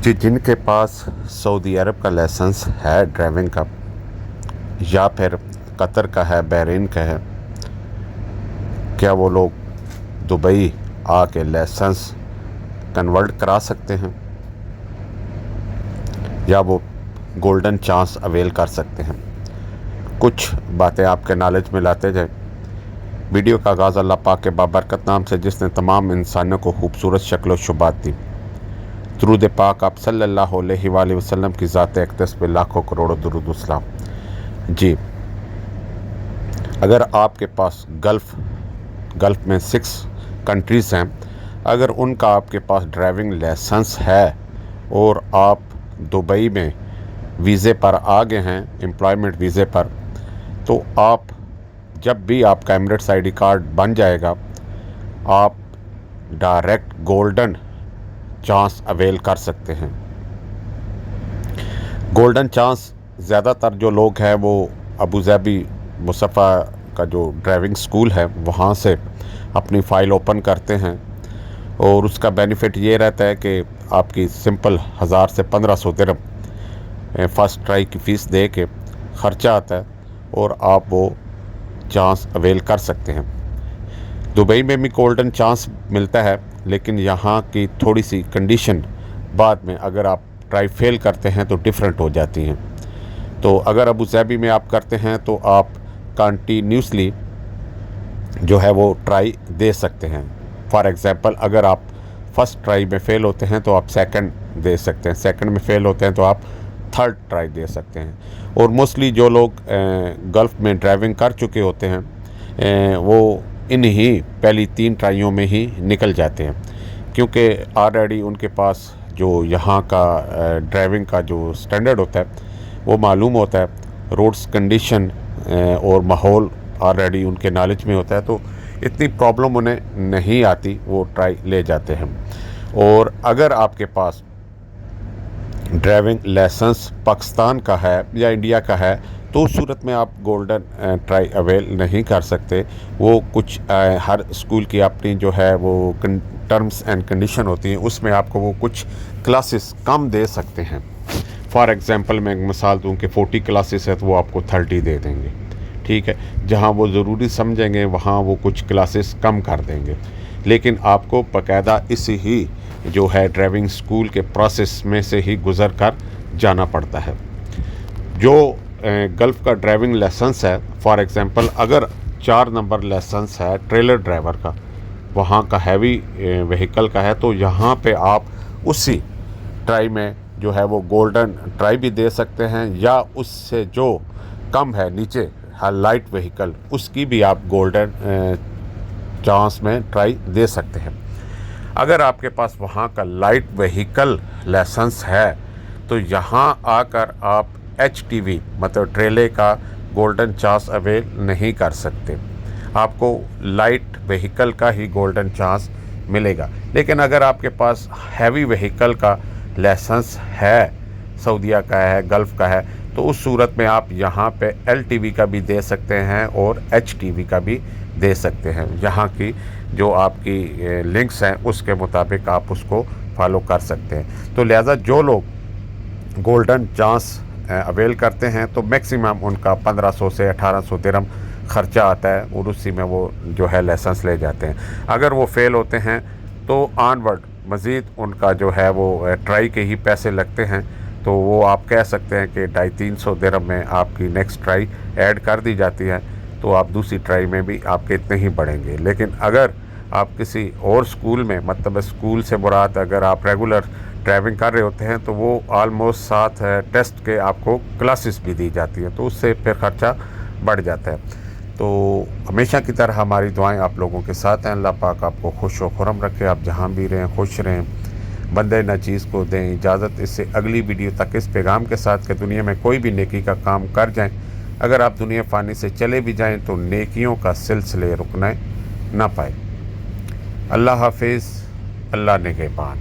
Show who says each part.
Speaker 1: जी, जिनके पास सऊदी अरब का लाइसेंस है ड्राइविंग का, या फिर कतर का है, बहरीन का है, क्या वो लोग दुबई आके लाइसेंस कन्वर्ट करा सकते हैं, या वो गोल्डन चांस अवेल कर सकते हैं? कुछ बातें आपके नॉलेज में लाते जाए। वीडियो का आगाज़ अल्लाह पाक के बाबरकत नाम से, जिसने तमाम इंसानों को खूबसूरत शक्ल व शुबात दी। दुरूद पाक आप सल्लल्लाहु अलैहि वसल्लम की ज़ात अक़दस पे लाखों करोड़ों दुरूद व सलाम। जी, अगर आपके पास गल्फ़ में 6 कंट्रीज़ हैं, अगर उनका आपके पास ड्राइविंग लाइसेंस है और आप दुबई में वीज़े पर आ गए हैं, एम्प्लॉयमेंट वीज़े पर, तो आप जब भी आपका एमिरेट्स आईडी कार्ड बन जाएगा, आप डायरेक्ट गोल्डन चांस अवेल कर सकते हैं। गोल्डन चांस ज़्यादातर जो लोग हैं वो अबू धाबी मुसफ़ा का जो ड्राइविंग स्कूल है वहाँ से अपनी फ़ाइल ओपन करते हैं, और उसका बेनिफिट ये रहता है कि आपकी सिंपल 1000 से 1500 दिरहम फ़र्स्ट ट्राई की फ़ीस दे के ख़र्चा आता है, और आप वो चांस अवेल कर सकते हैं। दुबई में भी गोल्डन चांस मिलता है, लेकिन यहाँ की थोड़ी सी कंडीशन बाद में अगर आप ट्राई फेल करते हैं तो डिफरेंट हो जाती हैं। तो अगर अबू धाबी में आप करते हैं तो आप कंटिन्यूसली जो है वो ट्राई दे सकते हैं। फॉर एग्ज़ाम्पल, अगर आप फर्स्ट ट्राई में फ़ेल होते हैं तो आप सेकंड दे सकते हैं, सेकंड में फ़ेल होते हैं तो आप थर्ड ट्राई दे सकते हैं। और मोस्टली जो लोग गल्फ़ में ड्राइविंग कर चुके होते हैं वो इन्हीं पहली 3 ट्राइयों में ही निकल जाते हैं, क्योंकि ऑलरेडी उनके पास जो यहाँ का ड्राइविंग का जो स्टैंडर्ड होता है वो मालूम होता है, रोड्स कंडीशन और माहौल ऑलरेडी उनके नॉलेज में होता है, तो इतनी प्रॉब्लम उन्हें नहीं आती, वो ट्राई ले जाते हैं। और अगर आपके पास ड्राइविंग लाइसेंस पाकिस्तान का है या इंडिया का है, तो उस सूरत में आप गोल्डन ट्राई अवेल नहीं कर सकते। वो कुछ हर स्कूल की अपनी जो है वो टर्म्स एंड कंडीशन होती हैं, उसमें आपको वो कुछ क्लासेस कम दे सकते हैं। फॉर एग्ज़ाम्पल मैं एक मिसाल दूं कि 40 क्लासेस है तो वो आपको 30 दे देंगे, ठीक है। जहां वो ज़रूरी समझेंगे वहां वो कुछ क्लासेस कम कर देंगे, लेकिन आपको बाकायदा इसी ही जो है ड्राइविंग स्कूल के प्रोसेस में से ही गुज़र कर जाना पड़ता है। जो गल्फ़ का ड्राइविंग लाइसेंस है, फॉर एग्ज़ाम्पल अगर 4 नंबर लाइसेंस है ट्रेलर ड्राइवर का, वहाँ का हैवी व्हीकल का है, तो यहाँ पे आप उसी ट्राई में जो है वो गोल्डन ट्राई भी दे सकते हैं, या उससे जो कम है नीचे लाइट व्हीकल, उसकी भी आप गोल्डन चांस में ट्राई दे सकते हैं। अगर आपके पास वहाँ का लाइट व्हीकल लाइसेंस है तो यहाँ आकर आप HTV मतलब ट्रेले का गोल्डन चांस अवेल नहीं कर सकते, आपको लाइट व्हीकल का ही गोल्डन चांस मिलेगा। लेकिन अगर आपके पास हैवी व्हीकल का लाइसेंस है, सऊदीया का है, गल्फ़ का है, तो उस सूरत में आप यहाँ पे LTV का भी दे सकते हैं और HTV का भी दे सकते हैं। यहाँ की जो आपकी लिंक्स हैं उसके मुताबिक आप उसको फॉलो कर सकते हैं। तो लिहाजा जो लोग गोल्डन चांस अवेल करते हैं तो मैक्सिमम उनका 1500 से 1800 दिरहम ख़र्चा आता है, और उसी में वो जो है लाइसेंस ले जाते हैं। अगर वो फ़ेल होते हैं तो ऑनवर्ड मज़ीद उनका जो है वो ट्राई के ही पैसे लगते हैं, तो वो आप कह सकते हैं कि 250-300 दिरहम में आपकी नेक्स्ट ट्राई ऐड कर दी जाती है, तो आप दूसरी ट्राई में भी आपके इतने ही बढ़ेंगे। लेकिन अगर आप किसी और स्कूल में, मतलब स्कूल से मुराद अगर आप रेगुलर ड्राइविंग कर रहे होते हैं, तो वो आलमोस्ट 7 टेस्ट के आपको क्लासेस भी दी जाती हैं, तो उससे फिर ख़र्चा बढ़ जाता है। तो हमेशा की तरह हमारी दुआएं आप लोगों के साथ हैं। अल्लाह पाक आपको खुश व खुरम रखे, आप जहां भी रहें खुश रहें। बंदे न चीज़ को दें इजाज़त इससे अगली वीडियो तक इस पैगाम के साथ कि दुनिया में कोई भी नेकी का काम कर जाएं, अगर आप दुनिया फ़ानी से चले भी जाएं तो नेकियों का सिलसिले रुकना ना पाए। अल्लाह हाफिज़, अल्लाह निगहबान।